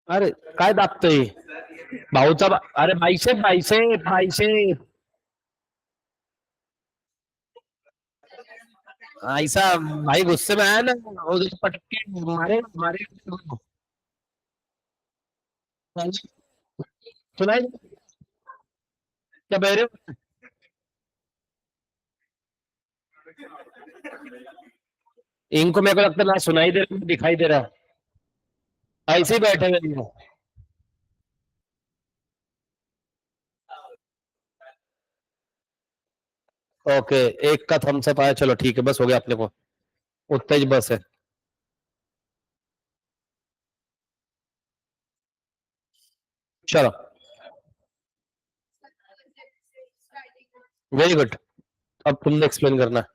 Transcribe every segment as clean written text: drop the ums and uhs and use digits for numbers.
अरे काय दाबतोय भाऊचा अरे बाईशेप बाईशेप बाईशेप ऐसा भाई गुस्से में आया ना उधर पटक के मारे मारे सुनाई क्या बह रहे हो इनको मेरे को लगता है ना सुनाई दे रहा दिखाई दे रहा ऐसे ही बैठे हुए हैं। ओके एक का थम्स अप आया चलो ठीक है बस हो गया अपने को उतना ही बस है चलो वेरी गुड अब तुमने एक्सप्लेन करना है।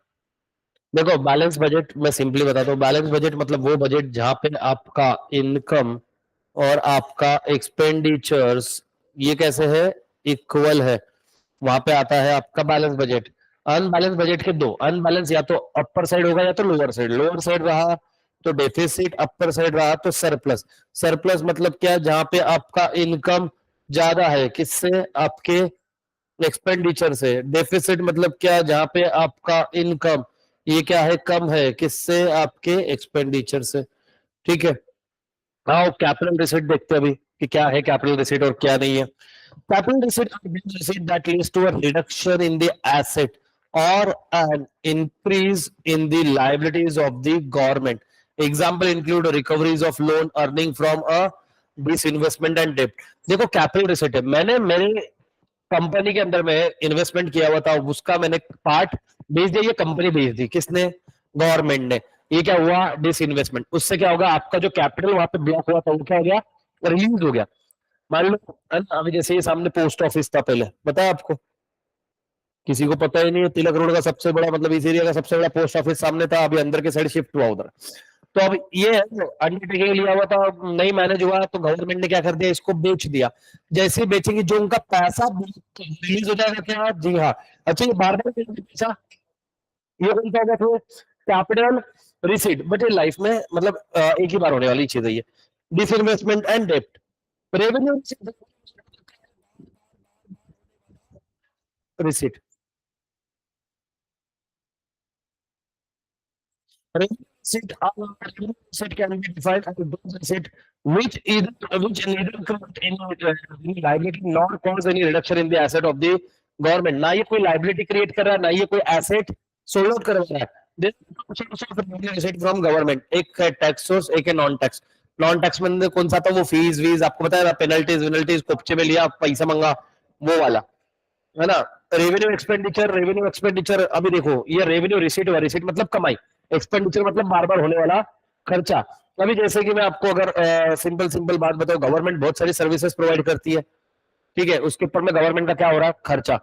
देखो बैलेंस बजट मैं सिंपली बताता हूँ बैलेंस बजट मतलब वो बजट जहां पे आपका इनकम और आपका एक्सपेंडिचर्स ये कैसे है इक्वल है वहां पे आता है आपका बैलेंस बजट अनबैलेंस बजट के दो अनबैलेंस या तो अपर साइड होगा या तो लोअर साइड रहा तो डेफिसिट अपर साइड रहा तो सरप्लस सरप्लस मतलब क्या जहां पे आपका इनकम ज्यादा है किससे आपके एक्सपेंडिचर से डेफिसिट मतलब क्या जहां पे आपका इनकम ये क्या है कम है किससे आपके एक्सपेंडिचर से ठीक है आओ कैपिटल रिसिट देखते हैं अभी कि क्या है कैपिटल रिसिट और क्या नहीं है capital receipt are being receipt that leads to a reduction in the asset or an increase in the liabilities of the government. Example include recoveries of loan earning from a disinvestment and debt. देखो capital receipt है मैंने मेरे company के अंदर में investment किया हुआ था उसका मैंने पार्ट बेच दिया ये कंपनी बेच दी किसने गवर्नमेंट ने ये क्या हुआ डिस इन्वेस्टमेंट उससे क्या होगा आपका जो कैपिटल वहां पे ब्लॉक हुआ था वो क्या हो गया रिलीज हो गया मान लो है ना, अभी जैसे ये सामने पोस्ट ऑफिस था पहले बताया आपको किसी को पता ही नहीं है तिलक रोड का सबसे बड़ा मतलब इस एरिया का सबसे बड़ा पोस्ट ऑफिस सामने था अभी अंदर के साइड शिफ्ट हुआ उधर तो अब ये अंडरटेकिंग लिया हुआ था नहीं मैनेज हुआ तो गवर्नमेंट ने क्या कर दिया इसको बेच दिया जैसे ही बेचेंगे जो उनका पैसा रिलीज हो जाएगा क्या जी हाँ अच्छा ये बार बार पैसा ये कौन सा होगा फिर कैपिटल रिसीट बट ये लाइफ में मतलब एक ही बार होने वाली चीज है ये डिसइन्वेस्टमेंट एंड डेप्ट revenue receipt receipt receipt can be defined as those receipt which neither create any liability nor cause any reduction in the asset of the government ना ये कोई liability create कर रहा है ना ये कोई asset sold out करवा रहा है this source of revenue receipt from government एक है टैक्स सोर्स एक है नॉन टैक्स में कौन सा था वो फीस वीज आपको पता है ना पेनल्टीज विनल्टीज कोपचे में लिया पैसा मंगा वो वाला है ना रेवेन्यू एक्सपेंडिचर अभी देखो ये रेवेन्यू रिसीट हुआ रिसीट मतलब कमाई एक्सपेंडिचर मतलब बार बार होने वाला खर्चा अभी जैसे कि मैं आपको अगर सिंपल सिंपल बात बताऊं गवर्नमेंट बहुत सारी सर्विसेज प्रोवाइड करती है ठीक है उसके ऊपर में गवर्नमेंट का क्या हो रहा है खर्चा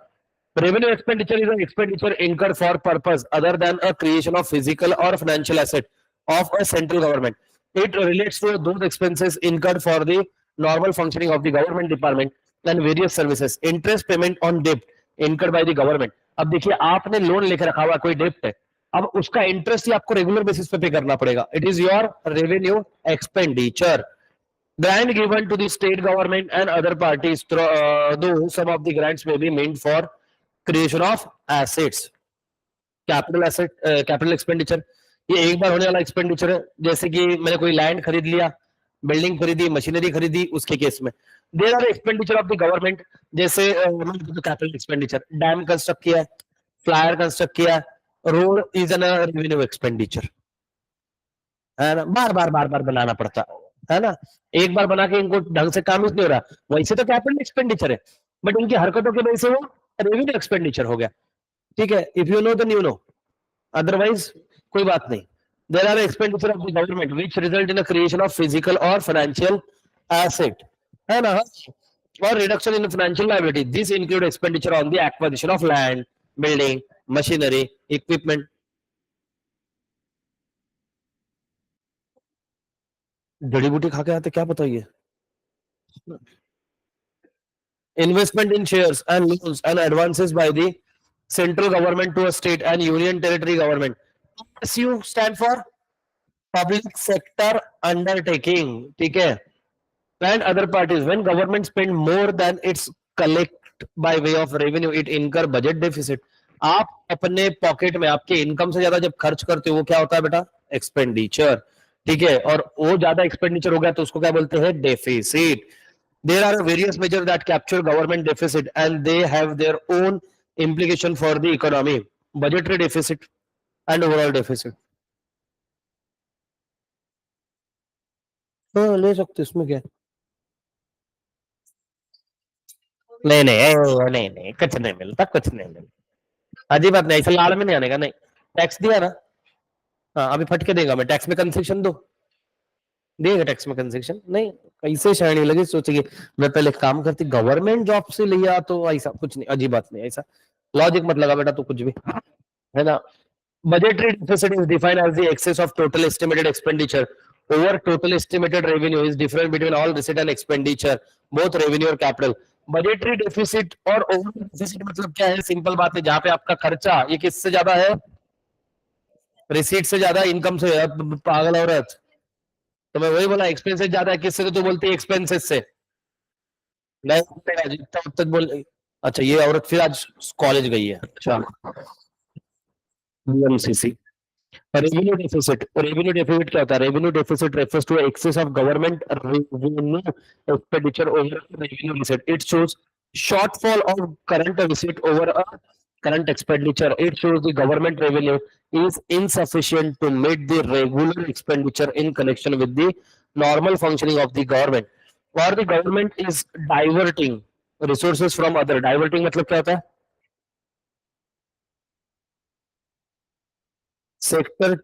revenue expenditure is expenditure incurred for purpose other than a creation of physical और financial asset of a central government it relates to those expenses incurred for the normal functioning of the government department and various services interest payment on डेब्ट incurred by the government अब देखिए आपने loan लेकर रखा हुआ कोई डेब्ट है अब उसका इंटरेस्ट ही आपको रेगुलर बेसिस पे करना पड़ेगा it is your revenue expenditure grant given to the state government and other parties though some of the grants may be meant for creation of assets capital asset capital expenditure ये एक बार होने वाला expenditure है जैसे कि मैंने कोई land खरीद लिया बिल्डिंग खरीदी मशीनरी खरीदी उसके केस में there are expenditure of the government जैसे कैपिटल एक्सपेंडिचर डैम कंस्ट्रक्ट किया फ्लायर कंस्ट्रक्ट किया road is an revenue expenditure है ना बार बार बनाना पड़ता है ना एक बार बना के इनको ढंग से काम ही नहीं हो रहा वैसे तो कैपिटल एक्सपेंडिचर है बट इनकी हरकतों की वजह से वो रेवेन्यू एक्सपेंडिचर हो गया ठीक है if you know then you know otherwise कोई बात नहीं there are expenditure of the government which result in a creation of physical और फाइनेंशियल एसेट है ना और reduction in financial liability this include expenditure on the acquisition of land building machinery equipment जड़ी बूटी खा के आते क्या बताइए investment in shares and loans and advances by the central government to a state and union territory government. PSU stand for public sector undertaking. ठीक है and other parties. When government spend more than its collect by way of revenue, it incur budget deficit. आप अपने pocket में आपके income से ज्यादा जब खर्च करते हो वो क्या होता है बेटा? एक्सपेंडिचर. ठीक है, और वो ज्यादा एक्सपेंडिचर हो गया तो उसको क्या बोलते हैं? Deficit. There are various measures that capture government deficit and they have their own implication for the economy. Budgetary deficit and overall deficit. हाँ ले सकते, इसमें क्या? नहीं नहीं नहीं नहीं, कुछ नहीं मिलता, कुछ नहीं मिलता. अजीब बात नहीं, ऐसा लाड़ में नहीं आने का. नहीं, टैक्स दिया ना. हाँ अभी फटके देगा, मैं टैक्स में कंसेशन दो, देगा टैक्स में कंसेशन नहीं. कैसे शायरी लगी, सोचेगी मैं पहले काम करती गवर्नमेंट जॉब से लिया तो ऐसा कुछ नहीं. अजीब बात नहीं, ऐसा लॉजिक मत लगा बेटा, तो कुछ भी है ना. Budgetary deficit is defined as the excess of total estimated expenditure over total estimated revenue is different between all receipt and expenditure, both revenue और capital. Budgetary deficit और overall deficit मतलब क्या है? सिंपल बात है, जहां पे आपका खर्चा ये किससे ज्यादा है? रिसीट से ज्यादा, इनकम से. पागल औरत, तो मैं वही बोला एक्सपेंसेस ज्यादा है किससे, तो तू बोलती है एक्सपेंसेस से. नहीं तब तक बोल. अच्छा ये औरत फिर आज कॉलेज गई है. अच्छा. BMCC. Revenue deficit. Revenue deficit क्या होता है? Revenue deficit refers to excess of government revenue expenditure over revenue receipt. It shows shortfall of current receipt over a current expenditure. It shows the government revenue is insufficient to meet the regular expenditure in connection with the normal functioning of the government, or the government is diverting resources from other. Diverting मतलब क्या होता है? Sector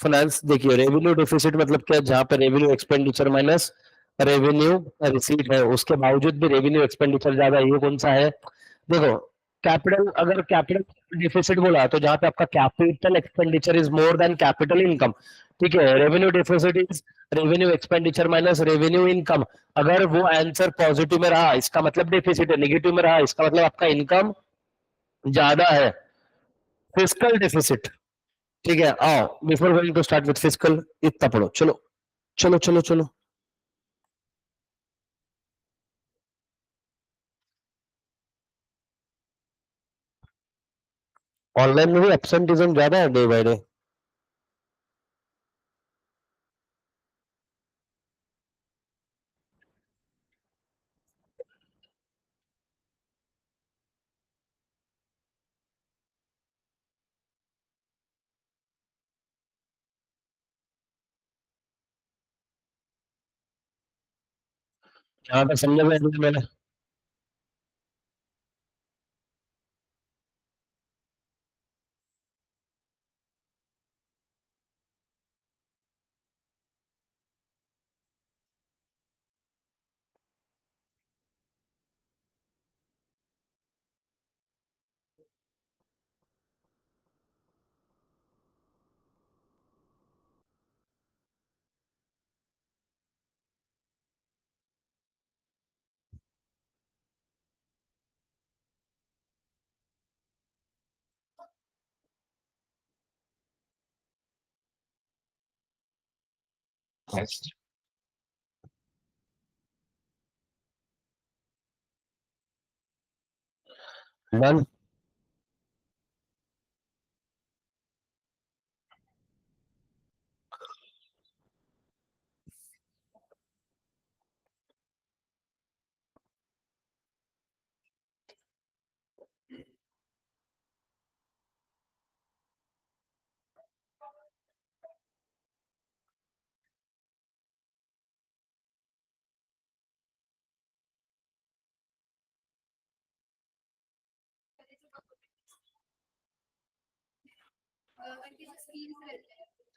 finance. देखिए revenue deficit मतलब क्या? जहां पे revenue expenditure minus revenue receipt है, उसके बावजूद भी रेवेन्यू एक्सपेंडिचर ज्यादा है. ये कौन सा है? देखो कैपिटल, अगर कैपिटल डिफिसिट बोला तो जहां पे आपका capital expenditure is more than capital income. ठीक है, revenue deficit is revenue expenditure minus revenue income. अगर वो आंसर पॉजिटिव में रहा इसका मतलब डेफिसिट है, नेगेटिव में रहा इसका मतलब आपका इनकम ज्यादा है. Fiscal deficit. ठीक है, आओ before going to start with physical इतना पढ़ो. चलो चलो चलो चलो. ऑनलाइन में भी एब्सेंटिज्म ज्यादा है डे बाय डे. जहां तक समझ में मैंने. वन.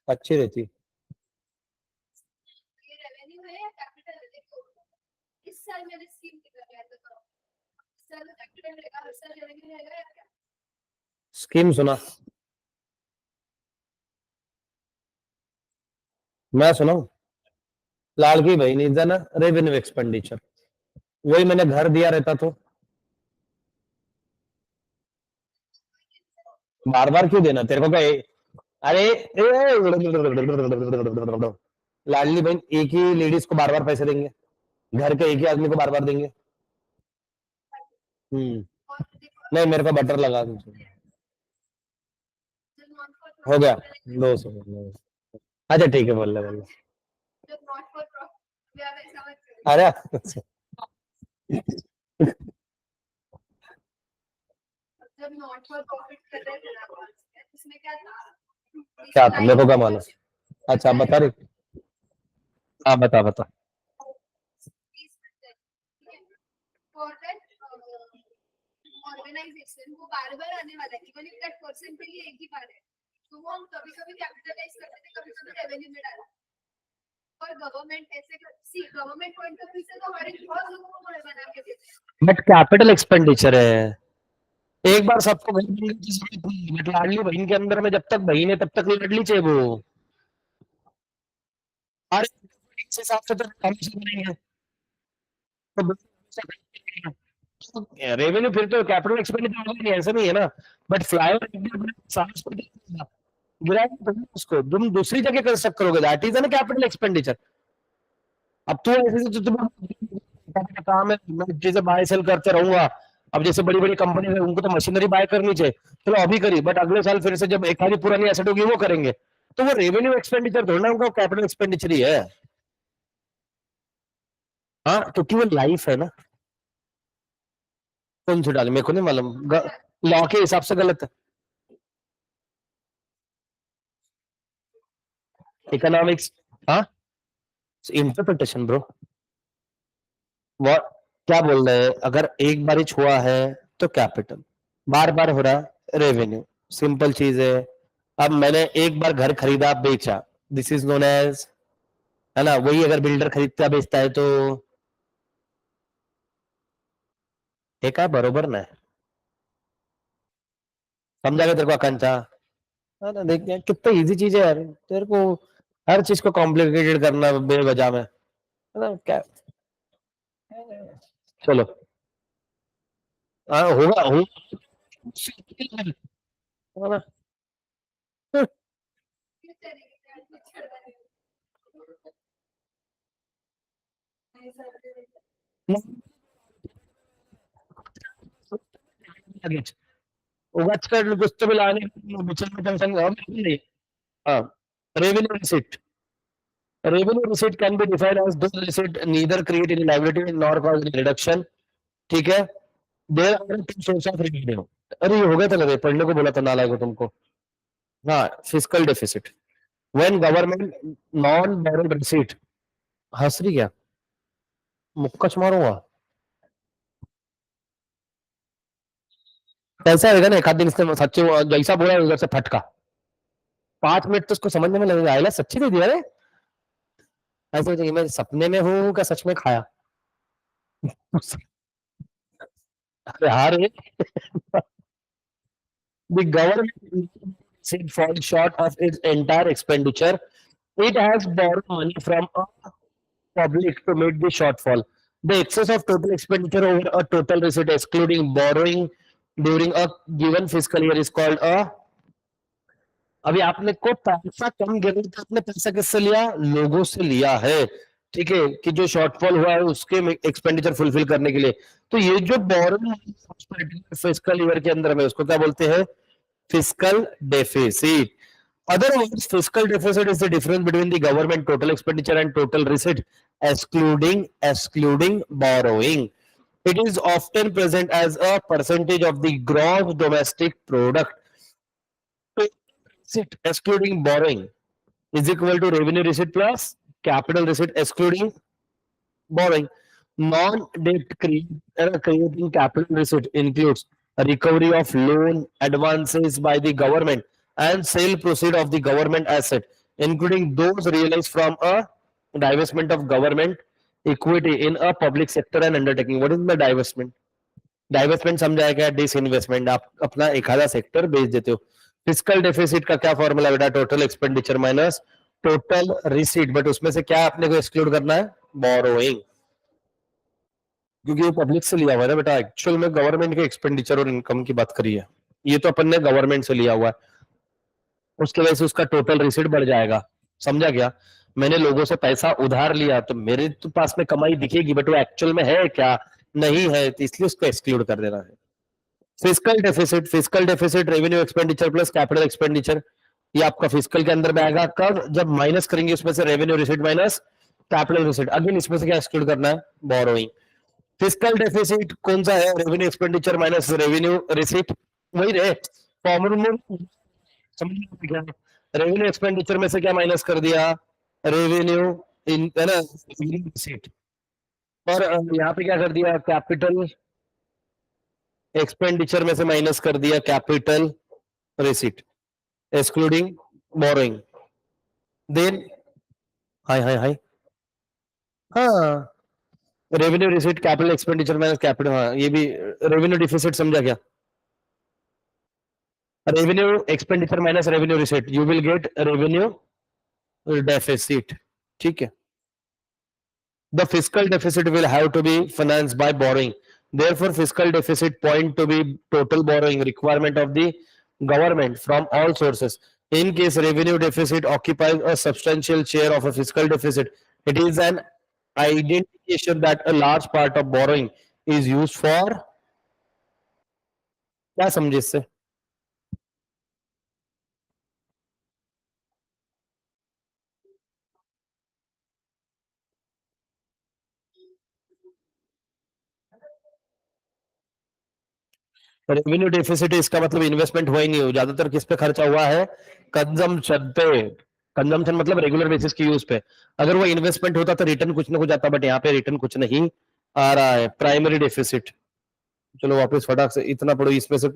अच्छी रहती. स्कीम सुना. मैं सुनाऊं. लाड़की बहन जन रेवेन्यू एक्सपेंडिचर. वही मैंने घर दिया रहता तो बार बार क्यों देना तेरे को क्या? अरे लाडली बहन एक ही लेडीज को बार बार पैसे देंगे? घर के एक ही आदमी को बार बार देंगे। नहीं, मेरे को बटर लगा दीजिए। हो गया 200। अच्छा ठीक है, बोल ले। अरे क्या था, मेरे को क्या मालूम। अच्छा आप बता रही। हाँ बता बता। ऑर्गेनाइजेशन वो बार बार आने वाला है, इवन इफ दैट पर्सन के लिए एक ही बार है, तो वो हम कभी कभी कैपिटलाइज करते थे, कभी कभी रेवेन्यू में डाला। और गवर्नमेंट ऐसे सी गवर्नमेंट पॉइंट ऑफ व्यू से तो हमारे बहुत लोगों को बना के देते हैं, बट कैपिटल एक्सपेंडिचर है। एक बार सबको बहन बनने की जरूरत नहीं, बट लाडली बहन के अंदर में जब तक बहन है तब तक लाडली चाहिए वो। अरे इस हिसाब से तो हम से बनेंगे तो रेवेन्यू फिर तो कैपिटल एक्सपेंडिचर होगा नहीं, ऐसा नहीं है ना। बट फ्लाईओवर गिराएगा तो उसको तुम दूसरी जगह कंस्ट्रक्ट करोगे, that is an capital expenditure. अब तू ऐसे तो तुम काम है, मैं चीजें बाय सेल करते रहूंगा। अब जैसे बड़ी बड़ी कंपनी है उनको तो मशीनरी बाय करनी चाहिए, चलो अभी करी, बट अगले साल फिर से जब एक आधी पुरानी एसेट होगी वो करेंगे, तो वो रेवेन्यू एक्सपेंडिचर थोड़ा ना, उनका कैपिटल एक्सपेंडिचर ही है। हाँ क्योंकि वो लाइफ है ना। कौन सी डाली, मेरे को नहीं मालूम, लॉ के हिसाब से गलत है। इकोनॉमिक्स। हाँ इंटरप्रिटेशन ब्रो। वो क्या बोल रहे हैं, अगर एक बार ही छुआ है तो कैपिटल, बार बार हो रहा है रेवेन्यू। सिंपल चीज है। अब मैंने एक बार घर खरीदा बेचा, दिस इज नोन एज, है ना। वही अगर बिल्डर खरीदता बेचता है तो एक है बरोबर ना। समझा गया तेरे को आकांक्षा, है ना। देख यार कितना इजी चीज है यार, तेरे को हर चीज को कॉम्प्लिकेटेड करना बेवजह में, है ना क्या। चलो हाँ होगा होगा, है ना। उगाच कुछ तो लाने बिचल में टेंशन नहीं। हाँ revenue receipt. Revenue receipt can be defined as those receipt neither create any liability nor cause any reduction. ठीक है। There are two sources of revenue. अरे ये हो गया था लगे, पढ़ने को बोला था नालायक को तुमको। हाँ physical deficit, when government non barrel receipt. हंस रही क्या, मुक्का मारूंगा। ऐसा रहेगा ना, एक आध दिन इसने सच्चे जैसा बोला उधर से फटका, 5 मिनट तो उसको समझने में लगेगा, आयला सच्ची दे दिया रे। ऐसे हो जाएगी, मैं सपने में हूँ क्या सच में खाया। अरे हाँ रे। The government falls short of its entire expenditure. It has borrowed money from a public to meet the shortfall. The excess of total expenditure over a total receipt, excluding borrowing during a given fiscal year, is called a. अभी आपने को पैसा कम गिर रहा था, आपने पैसा किससे लिया, लोगों से लिया है। ठीक है, कि जो शॉर्टफॉल हुआ है उसके एक्सपेंडिचर फुलफिल करने के लिए। तो ये जो बोरोइंग फिस्कल ईयर के अंदर में उसको क्या बोलते हैं, fiscal deficit. Otherwise, fiscal deficit is the difference between the government total expenditure and total receipt, excluding borrowing. It is often present as a percentage of the gross domestic product. Receipt excluding borrowing is equal to revenue receipt plus capital receipt excluding borrowing. Non-debt creating capital receipt includes a recovery of loan advances by the government and sale proceed of the government asset, including those realized from a divestment of government equity in a public sector and undertaking. What is the divestment? Divestment समझाया गया, disinvestment, आप अपना एक आधा sector बेच देते हो। Physical deficit का क्या फॉर्मूला बेटा, total expenditure minus total receipt, but उसमें से क्या आपने को एक्सक्लूड करना है, बोरोइंग, क्योंकि वो पब्लिक से लिया हुआ है ना बेटा। एक्चुअल में गवर्नमेंट के एक्सपेंडिचर और इनकम की बात करी है, ये तो अपन ने गवर्नमेंट से लिया हुआ है, उसके वजह से उसका टोटल रिसीट बढ़ जाएगा। समझा गया। मैंने लोगों से पैसा उधार लिया, तो मेरे तो पास में कमाई दिखेगी, बट वो एक्चुअल में है क्या, नहीं है, तो इसलिए उसको एक्सक्लूड कर देना है। Physical deficit revenue expenditure plus capital expenditure, ये आपका फिजिकल के अंदर में आएगा, कब, जब माइनस करेंगे उसमें से revenue receipt minus capital receipt, again इसमें से क्या एक्सक्लूड करना है, बोरोइंग। फिजिकल डेफिसिट कौन सा है, revenue expenditure minus revenue receipt, वही रहे फॉर्मूला में, समझ में क्या, रेवेन्यू एक्सपेंडिचर में से क्या माइनस कर दिया, रेवेन्यू इन, है ना, रिसीट, और यहाँ पे क्या कर दिया, कैपिटल एक्सपेंडिचर में से माइनस कर दिया capital receipt, excluding borrowing, then हाय हाय हाय, हाँ, revenue receipt capital expenditure minus capital, हाँ ये भी रेवेन्यू डिफिसिट, समझा क्या, revenue expenditure minus revenue receipt, you will get revenue deficit, ठीक है। The fiscal deficit will have to be financed by borrowing. Therefore, fiscal deficit point to be total borrowing requirement of the government from all sources. In case revenue deficit occupies a substantial share of a fiscal deficit, it is an identification that a large part of borrowing is used for, क्या समझे इससे, revenue deficit इसका मतलब investment हुआ ही नहीं हो, ज्यादातर किस पे खर्चा हुआ है, कंजम्पशन पे, कंजम्पशन मतलब रेगुलर बेसिस की यूज पे, अगर वो इन्वेस्टमेंट होता तो रिटर्न कुछ ना कुछ आता, बट यहाँ पे रिटर्न कुछ नहीं आ रहा है, प्राइमरी डेफिसिट। चलो वापस फटाक से इतना पढ़ो, इसमें से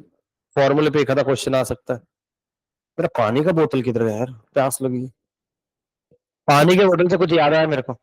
फॉर्मूले पे एक आधा क्वेश्चन आ सकता है। मेरा पानी का बोतल किधर है यार, प्यास लगी, पानी के बोतल से कुछ याद आया मेरे को।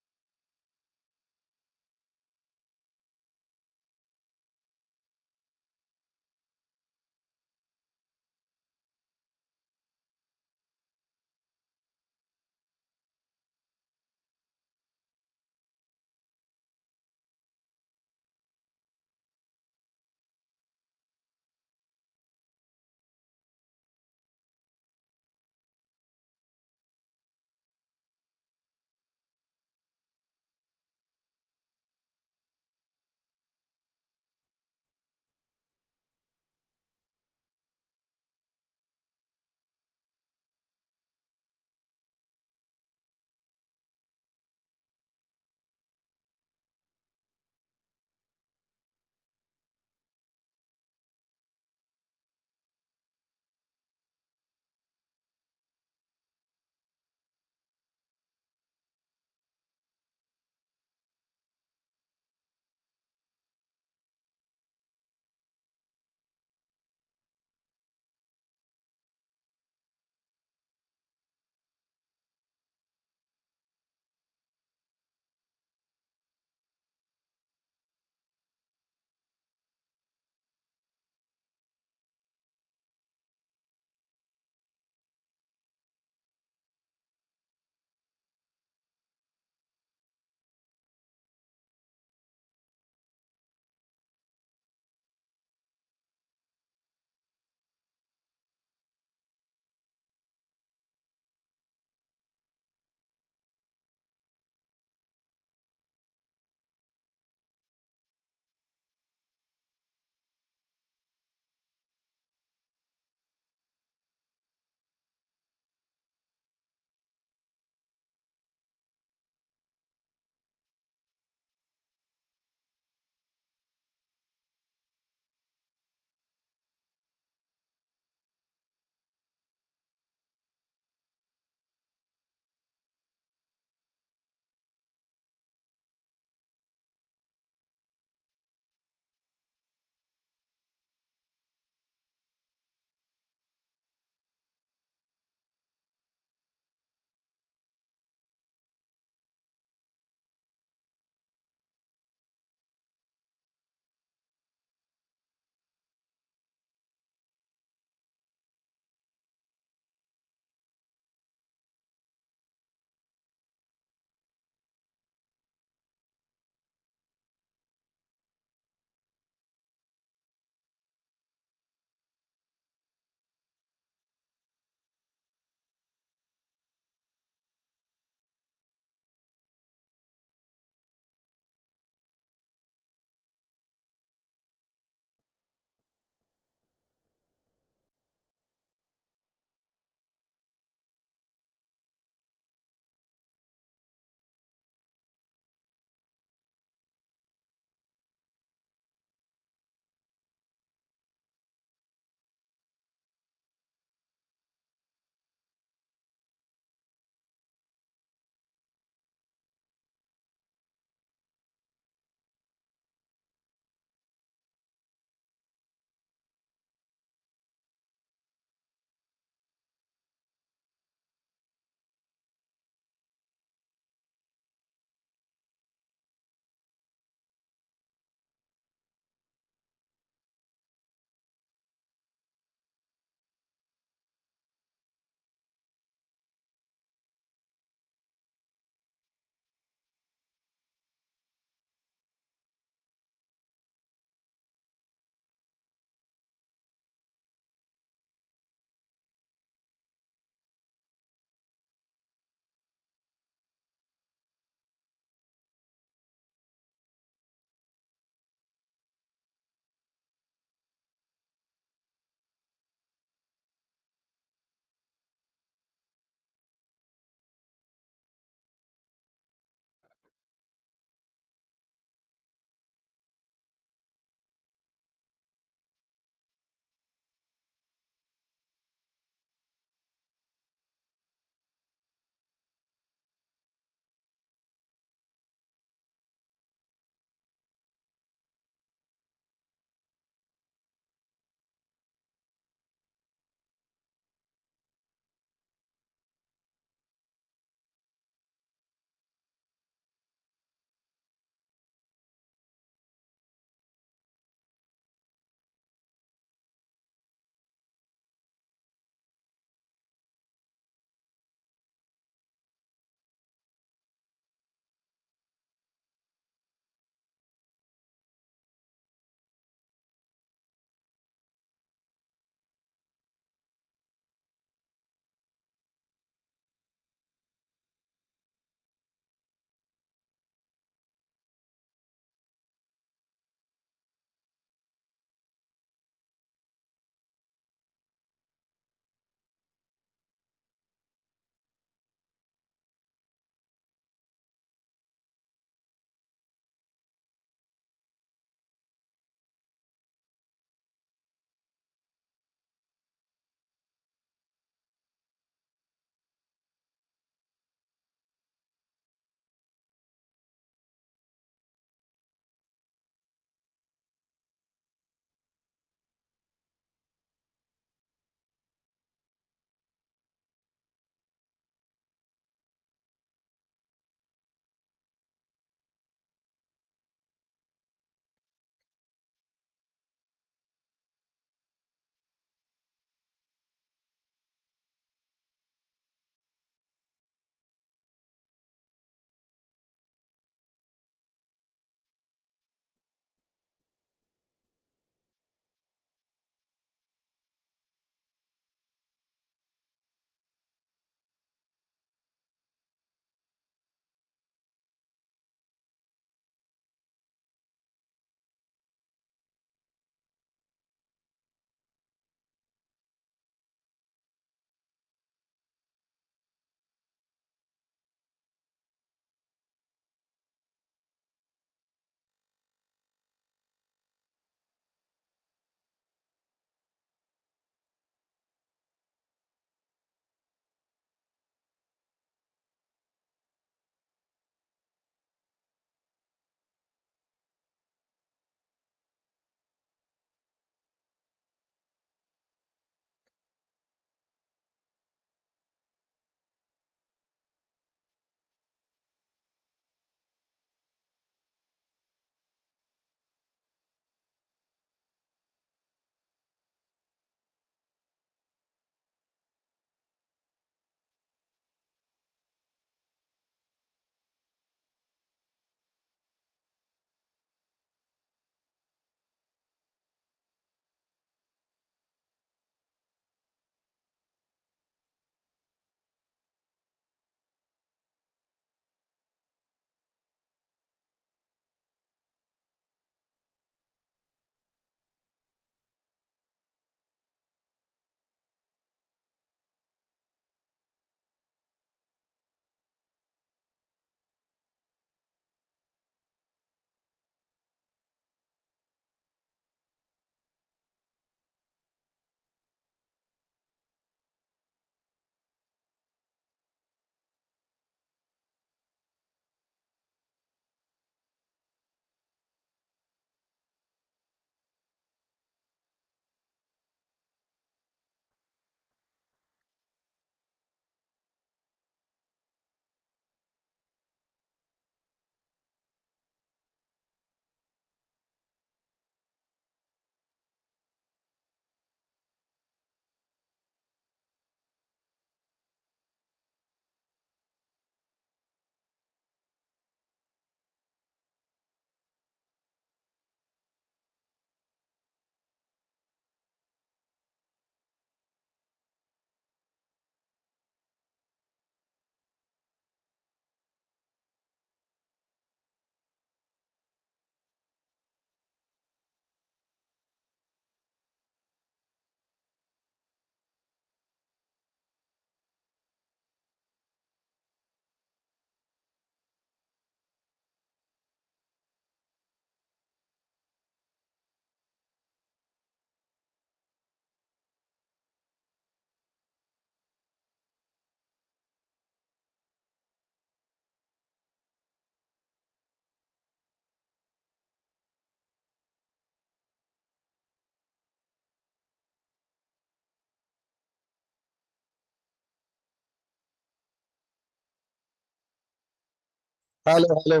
Hello hello.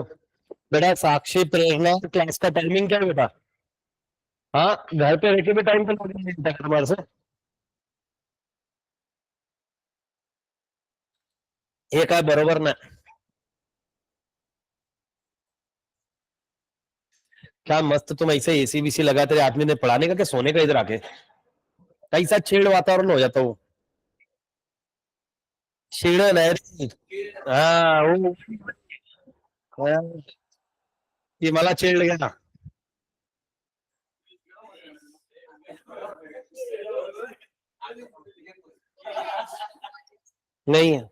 बेटा साक्षी प्रेरणा क्लास का टाइमिंग क्या है बेटा? हाँ, घर पे रह के भी टाइम पे लॉगिन नहीं होता है तुम्हारे से। ये काय बरोबर ना? क्या मस्त तुम ऐसे एसी बीसी लगा तेरे आदमी ने पढ़ाने का क्या सोने का इधर आके? कैसा छेड़ वातावरण हो जाता वो। छेड़न है रे। हाँ वो। हाँ, ये मला छेड़ गया। नहीं है।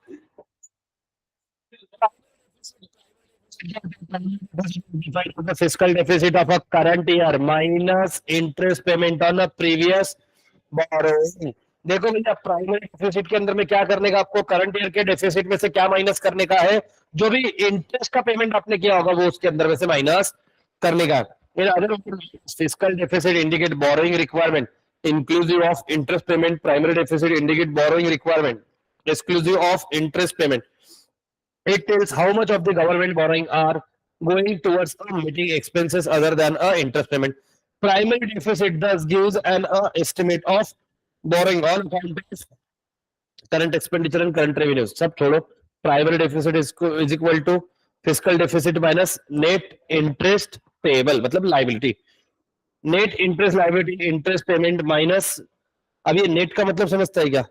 The fiscal deficit of a current year minus interest payment on a previous borrowing। देखो भैया, प्राइमरी डेफिसिट के अंदर में क्या करने का आपको, करंट ईयर के डेफिसिट में से क्या माइनस करने का है? जो भी इंटरेस्ट का पेमेंट आपने किया होगा वो उसके अंदर में से माइनस करने का। In other fiscal deficit indicate borrowing requirement inclusive of interest payment. Primary deficit indicate borrowing requirement exclusive of interest payment. It tells how much of the government borrowing are going towards meeting expenses other than a interest payment. Primary deficit thus gives an estimate of borrowing on account of current expenditure and current revenues. सब छोड़ो। Primary deficit is equal to fiscal deficit minus net interest payable, मतलब liability. Net interest liability interest payment minus, अब ये net का मतलब समझता है क्या?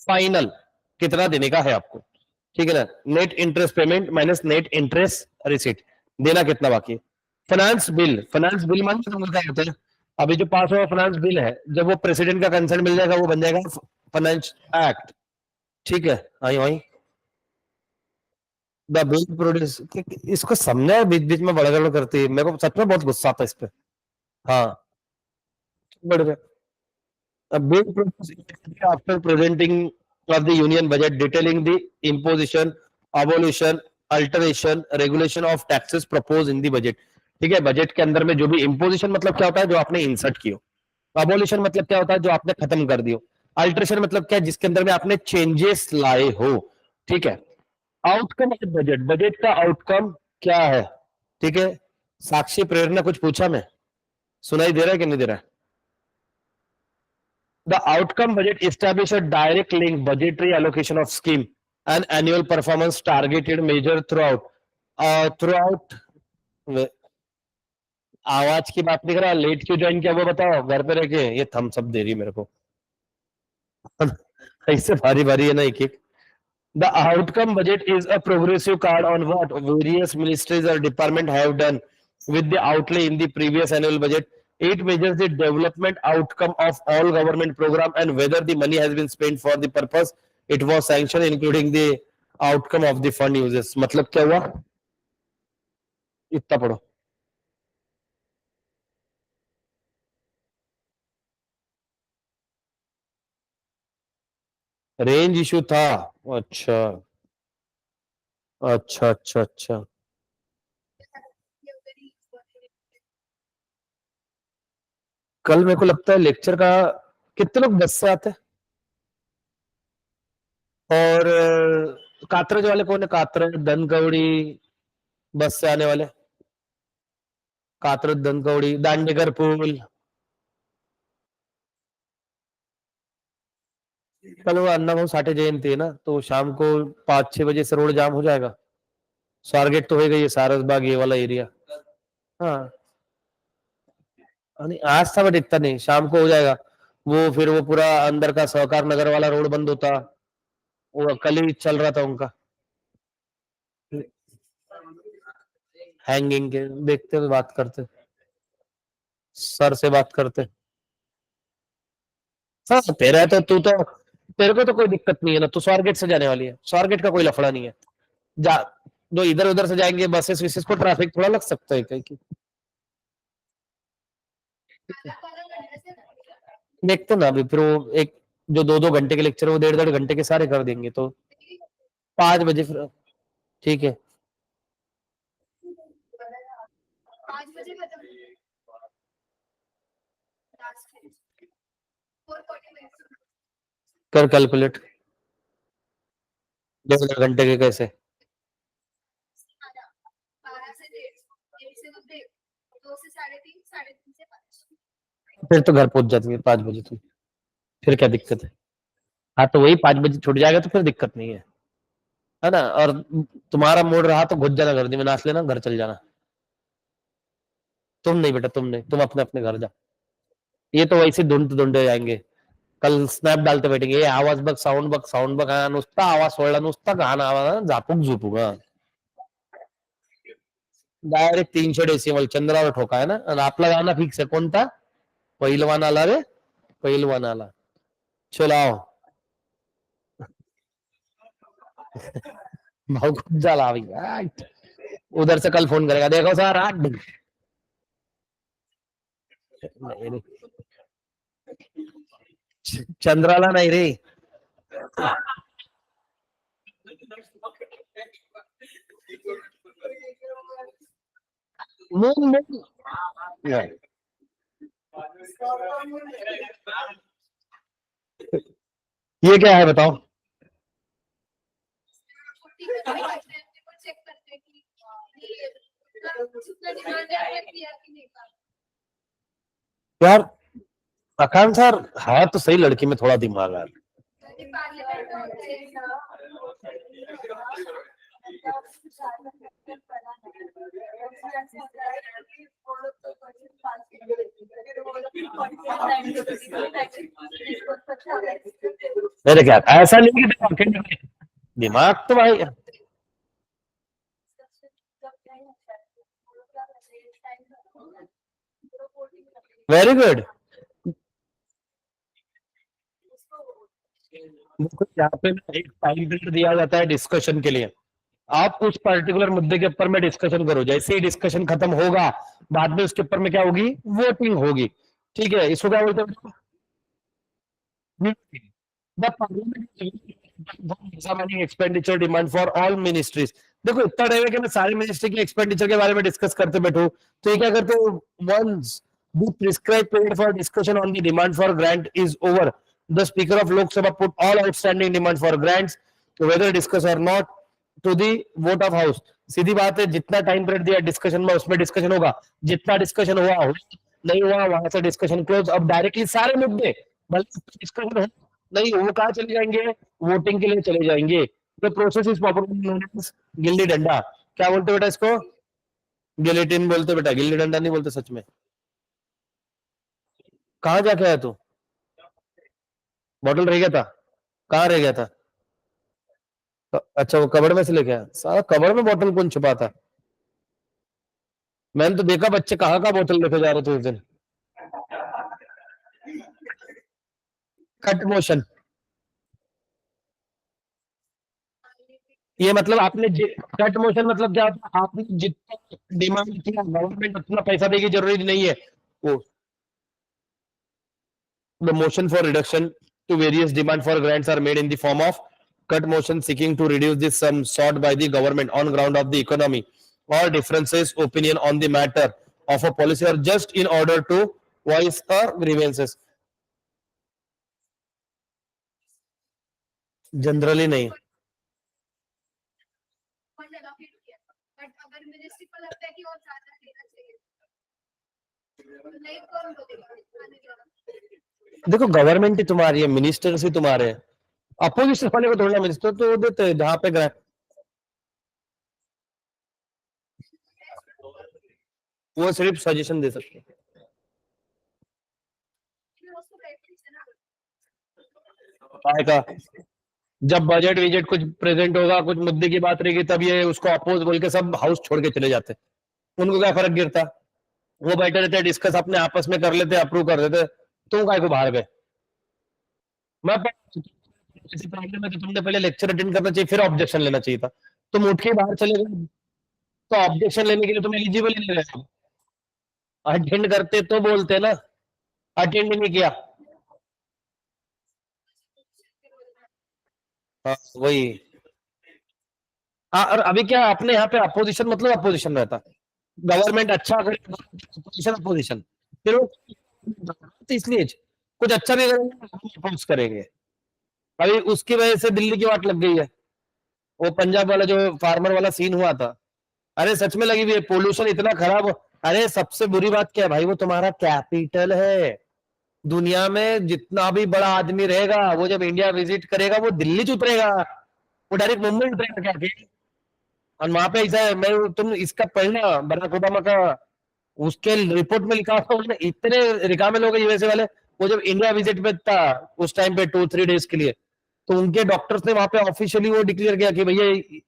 फाइनल कितना देने का है आपको, ठीक है ना? Net interest payment minus net interest receipt, देना कितना बाकी है। फाइनेंस बिल, फाइनेंस बिल मान क्या होता है? अभी जो पास हुआ फाइनेंस बिल है, जब वो प्रेसिडेंट का कंसर्न मिल जाएगा वो बन जाएगा फाइनेंस एक्ट। ठीक है, आई वही द बिल प्रोड्यूस। इसको समझा, बीच बीच में बड़गड़ करती है, मेरे को सच में बहुत गुस्सा आता है इस पे। हाँ, बढ़ गया। A bill produced immediately after presenting of the union budget detailing the imposition, abolition, alteration, regulation of taxes proposed in the budget। ठीक है, बजट के अंदर में जो भी इम्पोजिशन मतलब क्या होता है, जो आपने इंसर्ट की हो। अबोलिशन मतलब क्या होता है, जो आपने खत्म कर दियो। अल्टरेशन मतलब क्या है, जिसके अंदर में आपने चेंजेस लाए हो। ठीक है। आउटकम ऑफ बजट, बजट का आउटकम क्या है? ठीक है। साक्षी प्रेरणा कुछ पूछा मैं? सुनाई दे रहा है कि नहीं दे रहा है? The outcome budget establish a direct link budgetary allocation of scheme and annual performance targeted measure throughout throughout। आवाज की बात नहीं कर रहा, लेट क्यों ज्वाइन किया वो बताओ, घर पे रह के ये थम्स अप दे रही मेरे को। ऐसे भारी भारी है ना एक एक। The outcome budget is a progressive card on what various ministries or department have done with the outlay in the previous annual budget. It measures the development outcome of all government program and whether the money has been spent for the purpose it was sanctioned, including the outcome of the fund uses। मतलब क्या हुआ, इतना पढ़ो। Range issue था। अच्छा अच्छा अच्छा अच्छा। कल मेरे को लगता है लेक्चर का, कितने लोग बस से आते हैं? और कात्रज वाले कौन है? कात्रज धनकवड़ी बस से आने वाले, कात्रज धनकवड़ी दांडेकर पुल। कल वो अन्ना भाऊ साठे जयंती है ना, तो शाम को 5-6 बजे से रोड जाम हो जाएगा। स्वारगेट तो हो गई है, सारसबाग ये वाला एरिया। हाँ, नहीं आज था बट इतना नहीं, शाम को हो जाएगा। वो फिर वो पूरा अंदर का सहकार नगर वाला रोड बंद होता। वो कल ही चल रहा था उनका हैंगिंग के, देखते हुए बात करते, सर से बात करते। हाँ तेरा है तो तू तो, तेरे को तो कोई दिक्कत नहीं है ना, तू स्वारगेट से जाने वाली है, स्वारगेट का कोई लफड़ा नहीं है। जा, जो इधर उधर से जाएंगे बसेस विसेस को ट्रैफिक थोड़ा लग सकता है कहीं की। देखते ना अभी, फिर वो एक जो 2-2 घंटे के लेक्चर वो 1.5-1.5 घंटे के सारे कर देंगे, तो 5 बजे फिर। ठीक है, 5 बजे खत्म। लास्ट 4:40 कर कैलकुलेट 1.5 घंटे के कैसे। 3:30 से 5। फिर तो घर पहुंच जाती है 5 बजे तुम, फिर क्या दिक्कत है? हाँ तो वही 5 बजे छूट जाएगा तो फिर दिक्कत नहीं है ना? और तुम्हारा मूड रहा तो घुस जाना गर्दी में, नाच लेना, घर चल जाना। तुम नहीं बेटा, तुम नहीं, तुम अपने अपने घर जा। ये तो वैसे ढूंढते जाएंगे, कल स्नॅप डालते बैठेंगे, "ए, आवाज बघ, साऊंड बघ, हा नुसता आवाज सोडला, नुसता घाण आवाज, झापूक झुपूक हा." डायरेक्ट 300 डेसिमल चंद्रावर ठोका है ना. आणि आपला गाणं फिक्स आहे कोणता? पहिलवान आला रे, पहिलवान आला. चलाओ. भाऊ खूप झाला अभी. राइट. उधर से कल फोन करेगा, देखो सर आज नहीं रे, चंद्राला नाही रे. मून मून नहीं. ये क्या है बताओ? चेक करते हैं कि ये जितना डिमांड है क्लियर कि नहीं कर यार अकान सर है तो सही, लड़की में थोड़ा दिमाग है. पार्लियामेंट में होते मेरे क्या ऐसा नहीं कि दिमाग तो भाई वेरी गुड. यहाँ पे एक टाइम पीरियड दिया जाता है डिस्कशन के लिए, आप उस पर्टिकुलर मुद्दे के ऊपर में डिस्कशन करो, जैसे ही डिस्कशन खत्म होगा बाद में उसके ऊपर में क्या होगी, वोटिंग होगी. ठीक है, इसको क्या बोलते हैं? The parliament examining expenditure demand for all ministries. देखो इतना टाइम है कि मैं सारी मिनिस्ट्री के एक्सपेंडिचर के बारे में डिस्कस करते बैठूं, तो ये क्या करते हो? once the prescribed period for discussion on the demand for grant is over, the speaker of Lok Sabha put all outstanding demand for grants, whether discuss or not, to the vote of house. सीधी बात है, जितना time period दिया discussion में उसमें discussion होगा, जितना discussion हुआ नहीं हुआ वहां से डिस्कशन क्लोज. अब डायरेक्टली सारे मुद्दे डिस्कशन हो नहीं, वो कहाँ चले जाएंगे? वोटिंग के लिए चले जाएंगे. तो process is popular gilli danda. क्या बोलते बेटा इसको? गिलेटिन बोलते बेटा, गिल्ली डंडा नहीं बोलते सच में. कहाँ जाके आया तू? बॉटल रह गया था? कहाँ रह गया था? अच्छा वो कबड़ में से लेके आया. सारा कबड़ में बॉटल कौन छुपा था? मैंने तो देखा बच्चे कहाँ का बोतल लेके जा रहे थे उस दिन. Cut motion. ये मतलब आपने कट मोशन मतलब क्या होता है? आपने जितना डिमांड किया गवर्नमेंट उतना पैसा देगी जरूरी नहीं है. वो the motion for reduction to various demand for grants are made in the form of cut motion seeking to reduce the sum sought by the government on ground of the economy or differences opinion on the matter of a policy or just in order to voice or grievances. Generally नहीं. Fund allocate किया, but अगर ministry को लगता है कि और ज्यादा देना चाहिए तो नहीं कौन बोलेगा? देखो गवर्नमेंट ही तुम्हारी है, मिनिस्टर्स ही तुम्हारे हैं. अपोजिशन वाले को थोड़ा मिनिस्टर तो देते हैं जहां पे वो सिर्फ सजेशन दे सकते हैं. आएगा जब बजट विजेट कुछ प्रेजेंट होगा, कुछ मुद्दे की बात रहेगी, तब ये उसको अपोज बोल के सब हाउस छोड़ के चले जाते. उनको क्या फर्क गिरता? वो बैठे रहते, डिस्कस अपने आपस में कर लेते, अप्रूव कर देते. तुम काय को बाहर गए? मैं प्रॉब्लम है तो तुमने पहले लेक्चर अटेंड करना चाहिए, फिर ऑब्जेक्शन लेना चाहिए था. तुम उठ के बाहर चले गए तो ऑब्जेक्शन लेने के लिए तुम एलिजिबल ही नहीं रहे. अटेंड करते तो बोलते ना, अटेंड नहीं किया. हाँ वही. हाँ और अभी क्या अपने यहाँ पे अपोजिशन मतलब अपोजिशन रहता. गवर्नमेंट अच्छा करे अपोजिशन अपोजिशन, फिर वो तो इसलिए कुछ अच्छा भी करेंगे अपोज करेंगे. अभी उसकी वजह से दिल्ली की बात लग गई है. वो पंजाब वाला जो फार्मर वाला सीन हुआ था, अरे सच में लगी हुई है. पोल्यूशन इतना खराब अरे सबसे बुरी बात क्या है भाई, वो तुम्हारा कैपिटल है। दुनिया में जितना भी बड़ा आदमी रहेगा, वो जब इंडिया विजिट करेगा वो दिल्ली से उतरेगा, वो डायरेक्ट मुंबई उतरेगा क्या फिर? और वहां पे ऐसा है, मैं तुम इसका पढ़ना बराक ओबामा का, उसके रिपोर्ट में लिखा था उसने, इतने रिकामे लोग यूएसए वाले, वो जब इंडिया विजिट पे था उस टाइम पे 2-3 डेज के लिए, तो उनके डॉक्टर्स ने वहां पे ऑफिशियली वो डिक्लेयर किया कि भैया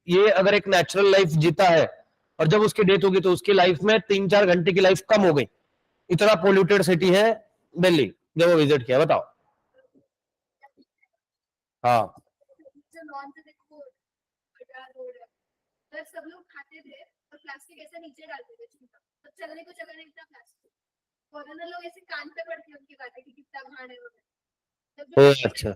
ये अगर एक नेचुरल लाइफ जीता है और जब उसकी डेथ होगी तो उसकी लाइफ में 3-4 घंटे की लाइफ कम हो गई। इतना पोल्यूटेड सिटी है दिल्ली, जब वो विजिट किया, बताओ। हाँ जो नॉन रोड रोड है, पर सब लोग खाते थे और प्लास्टिक ऐसा नीचे डालते थे छूटा, तो चलने को जगह नहीं था प्लास्टिक, फॉरेनर लोग ऐसे कान पे पड़ती उनकी बातें कि कितना घाण है वो। जब ओ, जो अच्छा।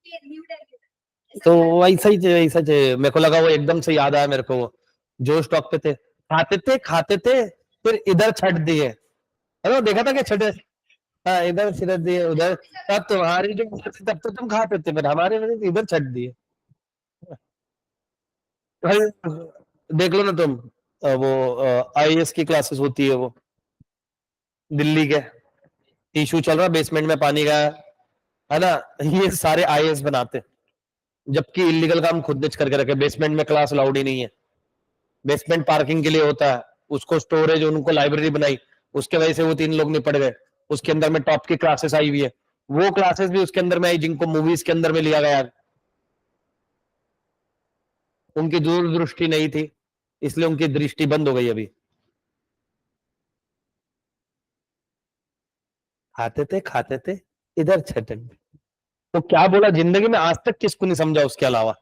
ये न्यू दिल्ली में ऐसा तो प्लास्टिक ऐसा ही मेरे को लगा, वो एकदम से याद आया मेरे को, वो जो स्टॉक पे थे, खाते थे, फिर इधर छट दिए। अरे देखा था क्या छठे? हाँ, इधर छिड़क दिए उधर। तब तुम्हारी जो उम्र थी तब तो तुम खाते थे, फिर हमारे वजह से इधर छट दिए। भाई देख लो ना तुम, वो आईएएस की क्लासेस होती है वो दिल्ली के, इशू चल रहा बेसमेंट में पानी का, है ना? ये सारे आईएएस बनाते, जबकि इलीगल काम खुद ने करके रखे। बेसमेंट में क्लास अलाउड ही नहीं है, बेसमेंट पार्किंग के लिए होता है, उसको स्टोरेज, उनको लाइब्रेरी बनाई, उसके वजह से वो 3 लोग निपट गए। उसके अंदर में टॉप की क्लासेस आई हुई है, वो क्लासेस भी उसके अंदर में आई जिनको मूवीज के अंदर में लिया गया। उनकी दूरदृष्टि नहीं थी, इसलिए उनकी दृष्टि बंद हो गई अभी। खाते थे, इधर छटक। तो क्या बोला जिंदगी में आज तक किसको नहीं समझा उसके अलावा?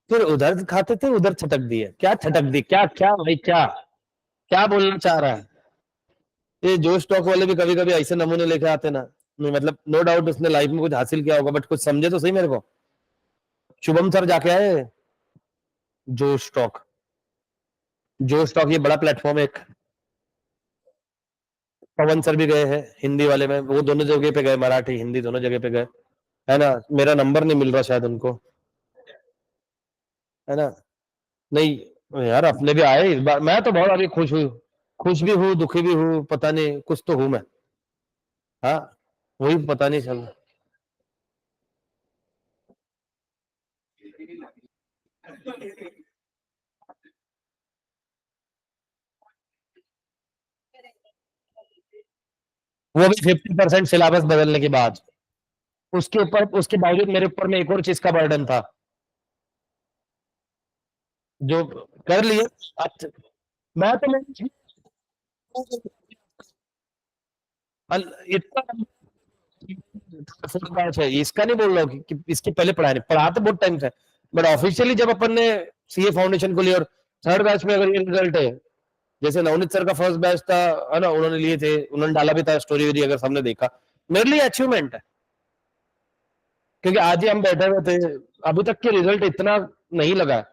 फिर उधर खाते थे, उधर छटक दिए, क्या छटक दी, क्या क्या भाई, क्या क्या बोलना चाह रहा है? ये जो स्टॉक वाले भी कभी कभी ऐसे नमूने लेके आते ना, मतलब नो डाउट उसने लाइफ में कुछ हासिल किया होगा, बट कुछ समझे तो सही मेरे को। शुभम सर जाके आए जो स्टॉक, जो स्टॉक ये बड़ा प्लेटफॉर्म है एक। पवन सर भी गए हैं हिंदी वाले में, वो दोनों जगह पे गए, मराठी हिंदी दोनों जगह पे गए, है ना? मेरा नंबर नहीं मिल रहा शायद उनको, है ना? नहीं यार, अपने भी आए इस बार, मैं तो बहुत अभी खुश हूँ, खुश भी हूँ दुखी भी हूँ, पता नहीं कुछ तो हूँ मैं। हाँ, वही पता नहीं चल रहा। वो भी 50% सिलेबस बदलने के बाद, उसके ऊपर, उसके बावजूद मेरे ऊपर में एक और चीज का बर्डन था जो कर लिए। अच्छा, मैं तो इतना बैच है, इसका नहीं बोल रहा हूँ कि इसके पहले पढ़ा नहीं, पढ़ा तो बहुत टाइम से, बट ऑफिशियली जब अपन ने सीए फाउंडेशन को लिया और थर्ड बैच में अगर ये रिजल्ट है, जैसे नवनीत सर का फर्स्ट बैच था, है ना, उन्होंने लिए थे, उन्होंने डाला भी था स्टोरी वेरी, अगर सबने देखा, मेरे लिए अचीवमेंट है। क्योंकि आज ही हम बैठे हुए थे, अभी तक के रिजल्ट इतना नहीं लगा है।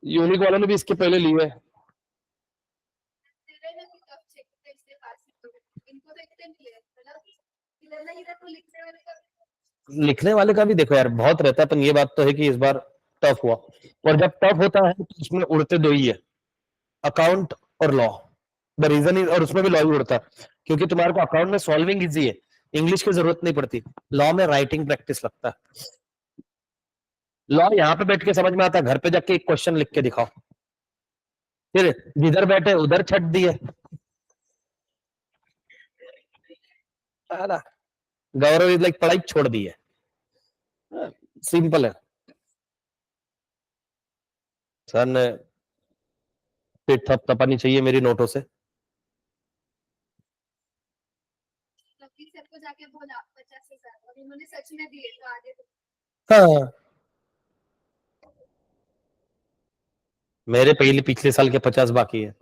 यूनिक वालों ने भी इसके पहले लिए है। तेरे में भी टफ चेक थे इससे पास हो गए, इनको तो इतने मिले मतलब इधर ना इधर तो लिखने वाले का लिखने वाले का भी देखो यार बहुत रहता है, पर ये बात तो है कि इस बार टफ हुआ। और जब टफ होता है तो उसमें उड़ते दो ही है, अकाउंट और लॉ। द रीजन इज, और उसमें भी लॉ ही उड़ता है, क्योंकि तुम्हारे को अकाउंट में सॉल्विंग इजी है, इंग्लिश की जरूरत नहीं पड़ती, लॉ में राइटिंग प्रैक्टिस लगता है। लॉ यहाँ पे बैठ के समझ में आता है, घर पे जाके एक क्वेश्चन लिख के दिखाओ, फिर जिधर बैठे उधर छट दिए, है ना? गौरव इज लाइक पढ़ाई छोड़ दी है, सिंपल है। सर ने पेट थप तपानी चाहिए मेरी नोटों से। लकी सर को जाके बोला 50,000 और उन्होंने सच में दिए तो आगे तो हाँ, मेरे पहले पिछले साल के 50 बाकी है।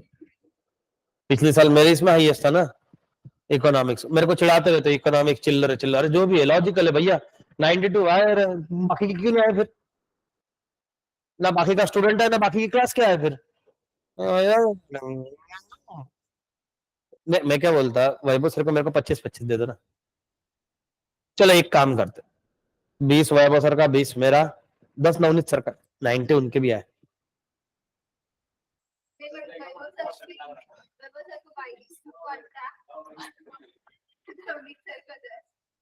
पिछले साल मेरे इसमें हाईएस्ट था ना, इकोनॉमिक्स। मेरे को चिढ़ाते रहते इकोनॉमिक्स चिल्लर चिल्लर, जो भी है लॉजिकल है भैया। 92 आए, बाकी की क्यों नहीं आए फिर? ना बाकी का स्टूडेंट है, ना बाकी की क्लास क्या है फिर? यार, मैं क्या बोलता, वैभव सर को मेरे को 25-25 दे दो ना। चलो एक काम करते, 20 वैभव सर का, 20 मेरा, 10 नवनीत सर का, 90 उनके भी आए। मैं बहुत सच में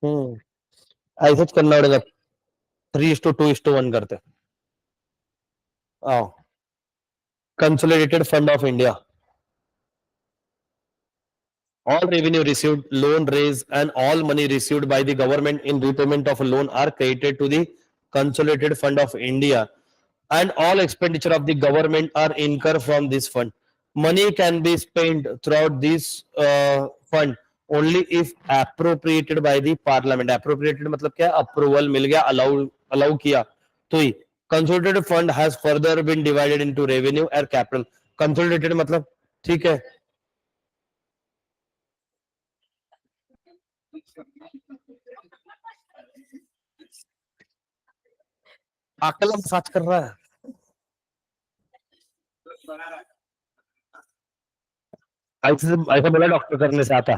ऐसे करना पड़ेगा, 3:2:1 करते। आओ, consolidated fund of India, all revenue received, loan raised, and all money received by the government in repayment of a loan are credited to the consolidated fund of India, and all expenditure of the government are incurred from this fund. Money can be spent throughout this fund only if appropriated by the parliament. Appropriated मतलब क्या? Approval मिल गया, allow किया तो ही. Consolidated fund has further been divided into revenue and capital. Consolidated मतलब ठीक है. अकल massage कर रहा है. ऐसा बोला डॉक्टर करने से आता.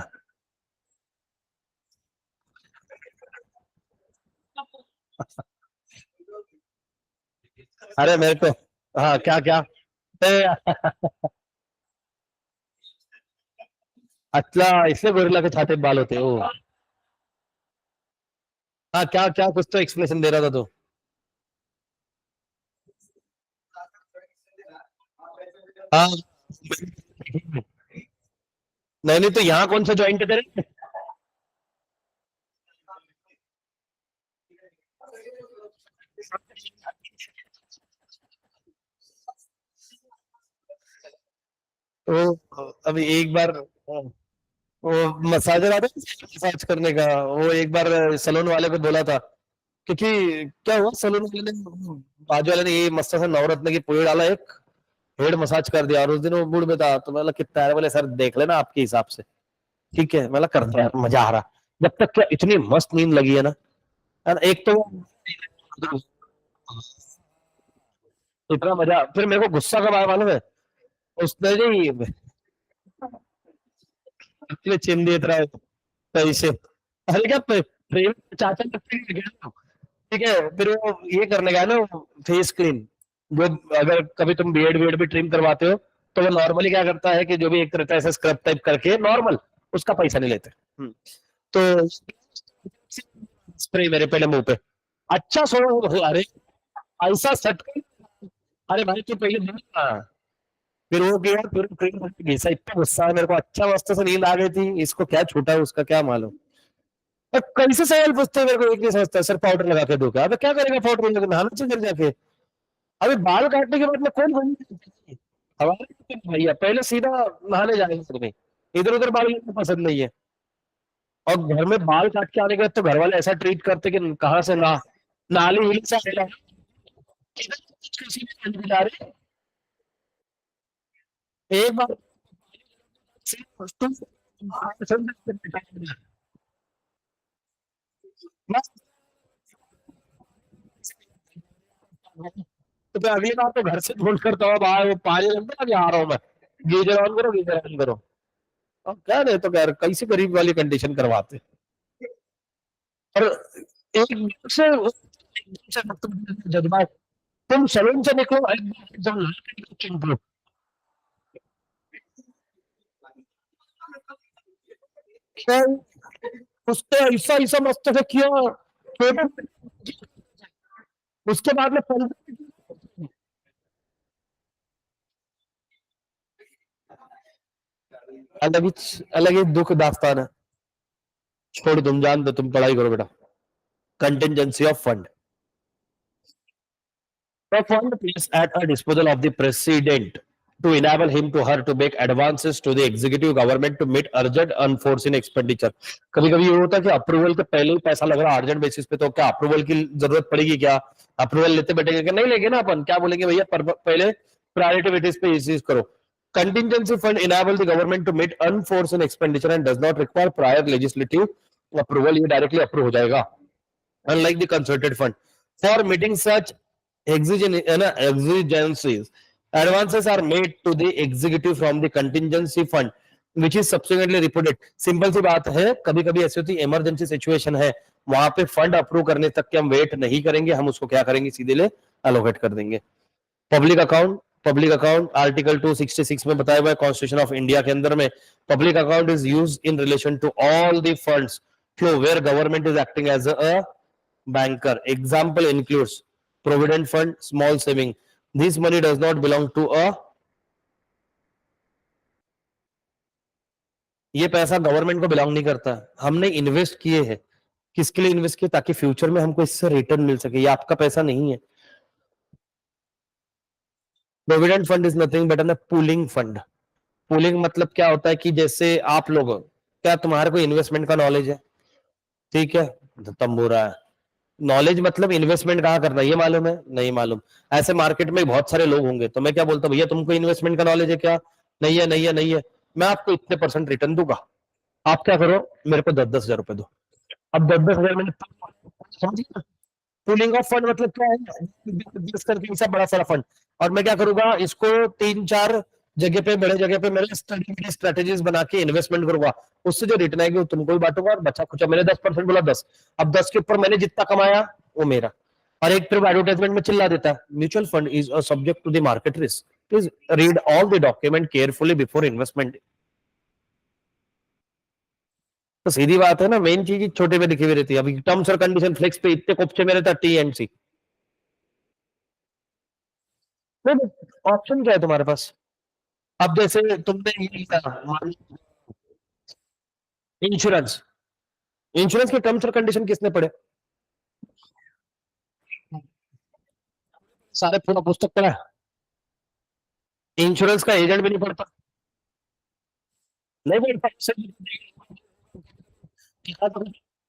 अरे मेरे को, हाँ क्या क्या. अच्छा, इसलिए गोरिल्ला के छाते बाल होते हो. हाँ क्या क्या, कुछ तो एक्सप्लेनेशन दे रहा था तो. हाँ नहीं नहीं, तो यहाँ कौन सा ज्वाइंट है तेरे? तो अभी एक बार वो मसाजर आता है मसाज करने का, वो एक बार सलून वाले को बोला था, क्योंकि क्या हुआ, सलून वाले ने, बाजू वाले ने ये मस्त सा नवरत्न की पोई डाला, एक हेड मसाज कर दिया, और उस दिन वो मूड में था, तो मैं बोला कितना है, बोले सर देख लेना आपके हिसाब से. ठीक है, मैं बोला करते हैं यार, मजा आ रहा. जब तक क्या इतनी मस्त नींद लगी है ना यार, एक तो इतना मजा, फिर मेरे को गुस्सा कब आया मालूम है? उसने जी चिन देत रहा है पैसे. अरे क्या प्रेम चाचा लगते गया, ठीक है, फिर वो ये करने गया ना, फेस क्लीन. जो अगर कभी तुम बियर्ड बियर्ड भी ट्रिम करवाते हो, तो वो नॉर्मली क्या करता है कि जो भी एक रहता है ऐसे स्क्रब टाइप करके नॉर्मल, उसका पैसा नहीं लेते. तो स्प्रे मेरे पहले मुंह पे, अच्छा सो. अरे ऐसा सट, अरे भाई तू पहले बोल. फिर वो गया, फिर ट्रेन घिसा, इतना गुस्सा है मेरे को. अच्छा मस्त से नींद आ गई थी, इसको क्या छूटा है उसका क्या मालूम. अब कैसे सवाल पूछते हैं मेरे को, एक नहीं समझता. सर पाउडर लगा के दो क्या? अबे क्या करेगा पाउडर लगा के, नहाना चाहिए घर जाके. अबे बाल काटने के बाद में कौन हमारे भैया पहले सीधा नहाने जाएंगे तुम्हें, इधर उधर बाल काटना पसंद नहीं है. और घर में बाल काट के आने के बाद तो घर वाले ऐसा ट्रीट करते कि कहाँ से ना नाली हिल से आने लगा. किधर किसी भी नहीं जा रहे. एक बार तुम तो फिर अगली बार तो घर से फोन करता हूँ, बाहर वो पानी लगता है, आ रहा हूँ मैं, गीजर ऑन करो, गीजर ऑन करो. अब क्या नहीं तो यार, कैसे गरीब वाली कंडीशन करवाते. और एक से एकदम से जज्बा, तुम सलून से निकलो एकदम चिंपलो. उसने ऐसा ऐसा मस्त से किया, फोटो, उसके बाद में अलग ही, अलग ही दुख दास्तान है. छोड़, तुम जान दो, तुम पढ़ाई करो बेटा. Contingency of fund, the fund is at a disposal of the president to enable him to her to make advances to the executive government to meet urgent unforeseen expenditure. कभी कभी ये होता है कि अप्रूवल के पहले ही पैसा लग रहा है अर्जेंट बेसिस पे, तो क्या अप्रूवल की जरूरत पड़ेगी क्या? अप्रूवल लेते बैठेंगे कि नहीं लेंगे ना अपन, क्या बोलेंगे भैया पहले प्रायोरिटी बेसिस पे चीज करो. Contingency fund enable the government to meet unforeseen expenditure and does not require prior legislative approval. ये डायरेक्टली अप्रूव हो जाएगा, unlike the concerted fund. For meeting such exigencies, advances are made to the executive from the contingency fund, which is subsequently reported. Simple सी बात है, कभी कभी ऐसी होती इमरजेंसी सिचुएशन है, वहां पे फंड अप्रूव करने तक के हम वेट नहीं करेंगे, हम उसको क्या करेंगे, सीधे ले अलोकेट कर देंगे. पब्लिक अकाउंट आर्टिकल 266 में बताया हुआ है कॉन्स्टिट्यूशन ऑफ इंडिया के अंदर में, public account is used in relation to all the funds flow where government is acting as a banker. Example includes provident fund, small saving. This money does not belong to a, ये पैसा government को belong नहीं करता, हमने invest किए हैं। किसके लिए इन्वेस्ट किए? ताकि फ्यूचर में हमको इससे रिटर्न मिल सके। ये आपका पैसा नहीं है। Provident fund is nothing but an pooling fund. Pooling मतलब क्या होता है कि जैसे आप लोग, क्या तुम्हारे को इन्वेस्टमेंट का नॉलेज है? ठीक है, तो तंबूरा है। नॉलेज मतलब इन्वेस्टमेंट कहाँ करना है ये मालूम है? नहीं मालूम। ऐसे मार्केट में बहुत सारे लोग होंगे, तो मैं क्या बोलता हूँ, भैया तुमको इन्वेस्टमेंट का नॉलेज है क्या? नहीं है, नहीं है, नहीं है। मैं आपको इतने % रिटर्न दूंगा, आप क्या करो, मेरे को 10-10 हजार रुपए दो। अब 10-10 हजार मैंने समझिए। पूलिंग ऑफ फंड मतलब क्या है? बिजनेस करके ऐसा बड़ा सारा फंड, और मैं क्या करूंगा, इसको 3-4 जगह पे, बड़े जगह पे मेरे स्ट्रेटेजीज बना के इन्वेस्टमेंट करूंगा। उससे जो रिटर्न आएगी वो तुमको भी बांटूंगा, और बचा कुछ मैंने 10% बोला 10, अब 10 के ऊपर मैंने जितना कमाया वो मेरा। और एक तरफ एडवर्टाइजमेंट में चिल्ला देता है mutual fund is a subject to the market risk, please read all the document carefully before investment. तो सीधी बात है ना, मेन चीज छोटे पे लिखी हुई रहती है। अभी टर्म्स और कंडीशन फ्लेक्स पे इतने कोपचे में रहता टी एंड सी। ऑप्शन क्या है तुम्हारे पास? अब जैसे तुमने ये लिखा इंश्योरेंस, इंश्योरेंस के टर्म्स और कंडीशन किसने पढ़े? सारे पूरा पुस्तक पढ़ा? इंश्योरेंस का एजेंट भी नहीं पढ़ता? नहीं पढ़ता।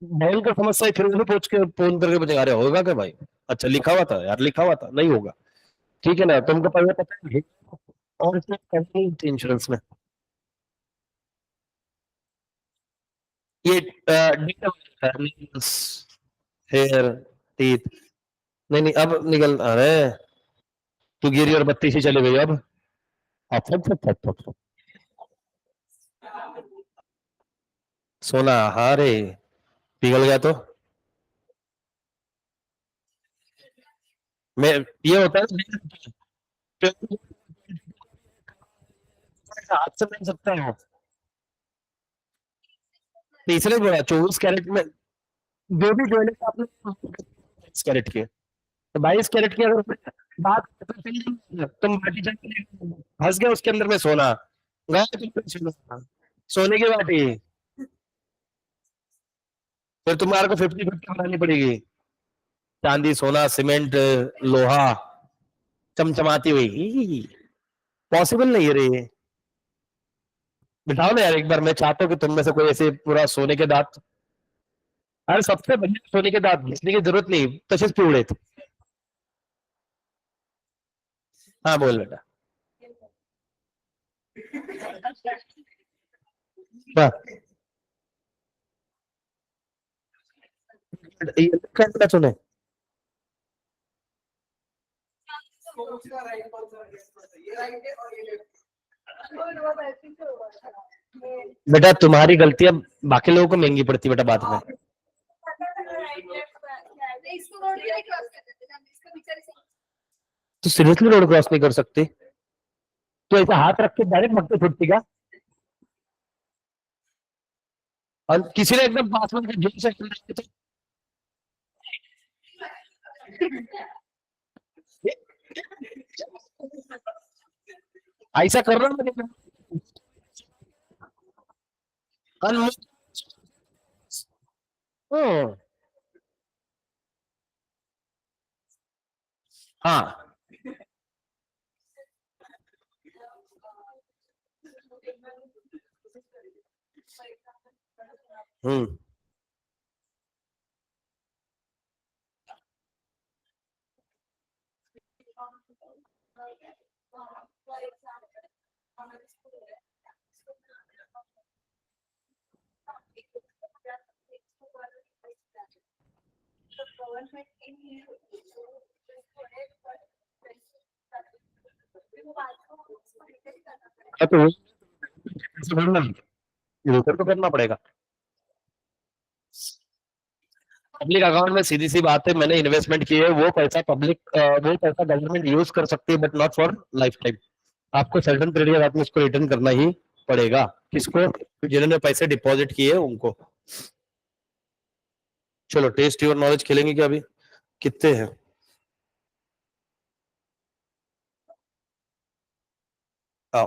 बैल का समस्या है, फिर उन्हें पूछ के फोन करके बता रहे होगा क्या भाई? अच्छा लिखा हुआ था यार, लिखा हुआ था, नहीं होगा। ठीक है ना, तुमको पहले पता है और इसमें करनी थी इंश्योरेंस में ये हेयर टीथ। नहीं नहीं, अब निकल अरे तू गिरी और बत्ती सी चली गई अब। फट फट फट फट। सोना हारे पिघल गया तो मैं, ये होता है हाथ से मिल सकता है। तीसरे बोला 24 कैरेट में जो भी ज्वेलरी आपने 22 कैरेट की, तो 22 कैरेट की अगर बात तुम बाटी फंस गया उसके अंदर में सोना गया, सोना सोने की बाटी, फिर तुम्हारे को 50-50 बनानी पड़ेगी। चांदी, सोना, सीमेंट, लोहा चमचमाती हुई, पॉसिबल नहीं है रे। बिठाओ ना यार एक बार, मैं चाहता हूँ कि तुम में से कोई ऐसे पूरा सोने के दांत, अरे सबसे बढ़िया सोने के दांत घिसने की जरूरत नहीं, तसेच पिवळे थे। हाँ बोल बेटा। हाँ, ये क्या सुने? बेटा तुम्हारी गलती अब बाकी लोगों को महंगी पड़ती बेटा बाद में। इसको रोड नहीं क्रॉस कर देते हम, इसको बेचारे से तो सीरियसली रोड क्रॉस नहीं कर सकते? तो ऐसा हाथ रख के डायरेक्ट मक्के छुटती क्या? और किसी ने एकदम पास में जेल से तो ऐसा कर रहा हूँ हाँ। हम्म तो इधर तो करना पड़ेगा। पब्लिक अकाउंट में सीधी सी बात है, मैंने इन्वेस्टमेंट की है, वो पैसा पब्लिक, वो पैसा गवर्नमेंट यूज कर सकती है but not for life time. आपको सर्टन पीरियड के बाद में उसको रिटर्न करना ही पड़ेगा। किसको? जिन्होंने पैसे डिपॉजिट किए उनको। चलो टेस्ट योर नॉलेज खेलेंगे क्या अभी? कितने हैं?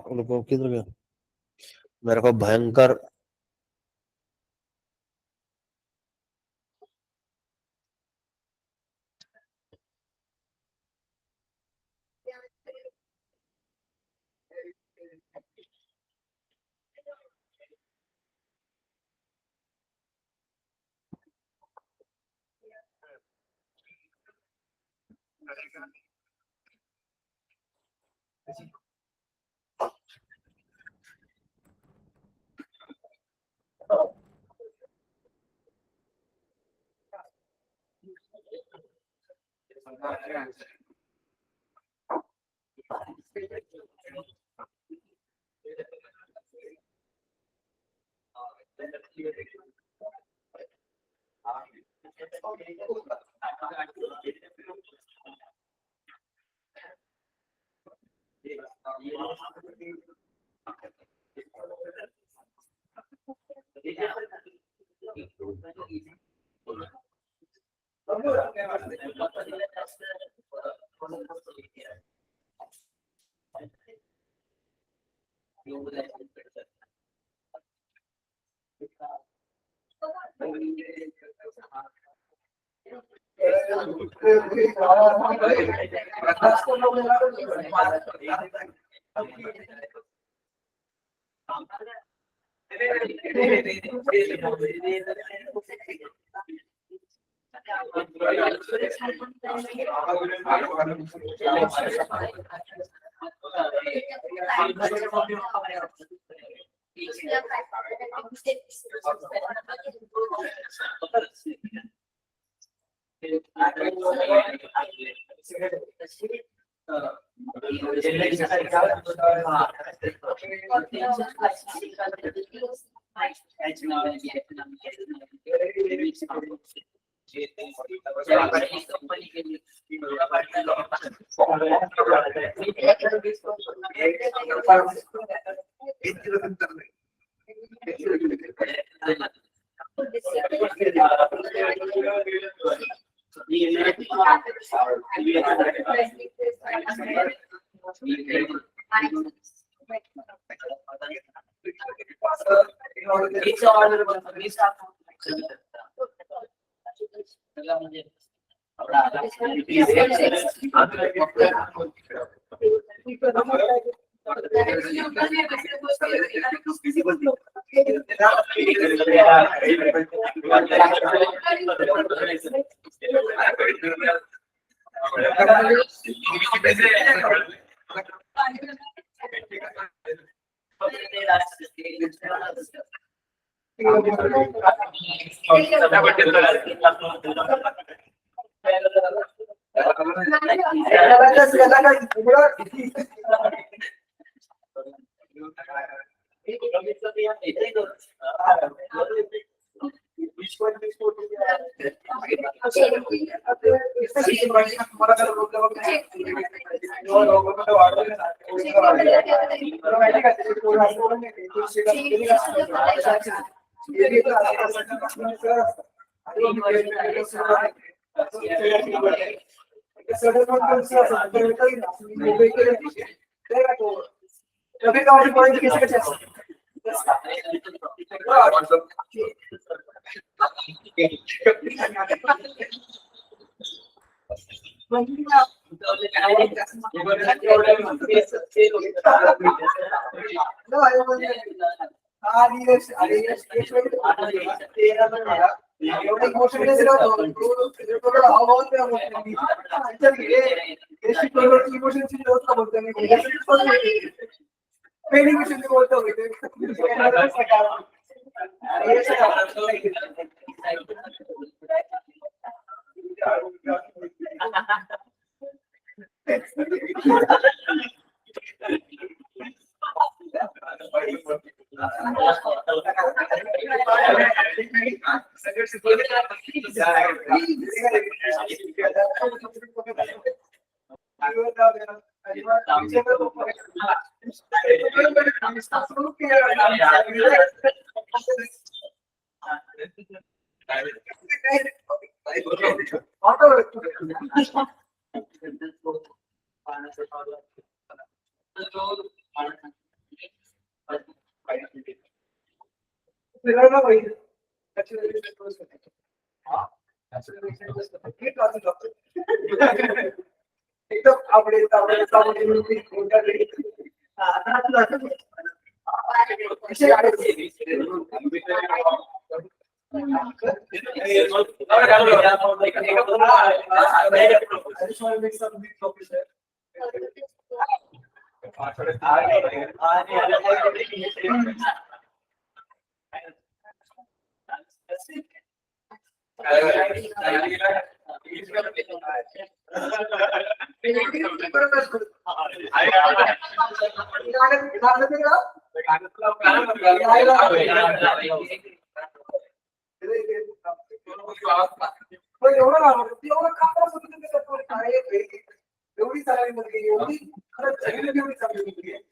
उनको किधर गया? मेरे को भयंकर एकदम आवडे एवढी चांगली मुलगी एवढी खरंच जगली एवढी चांगली मुलगी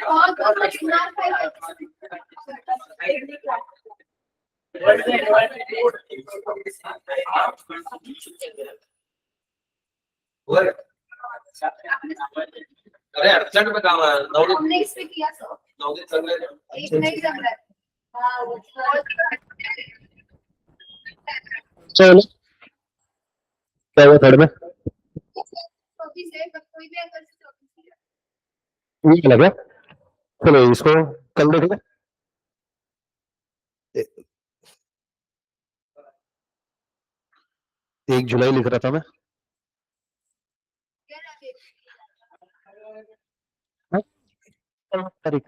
और government not pay. अरे अर्जंट में काम है नवनीत हमने इस पे किया सर, नवनीत चल रहे एक नहीं जम रहा है। चलो क्या हुआ थर्ड में चौथी से कोई भी एंगल से चौथी से ये लगा चलो इसको कल देखेंगे 1 जुलाई लिख रहा था मैं क्या ना तारीख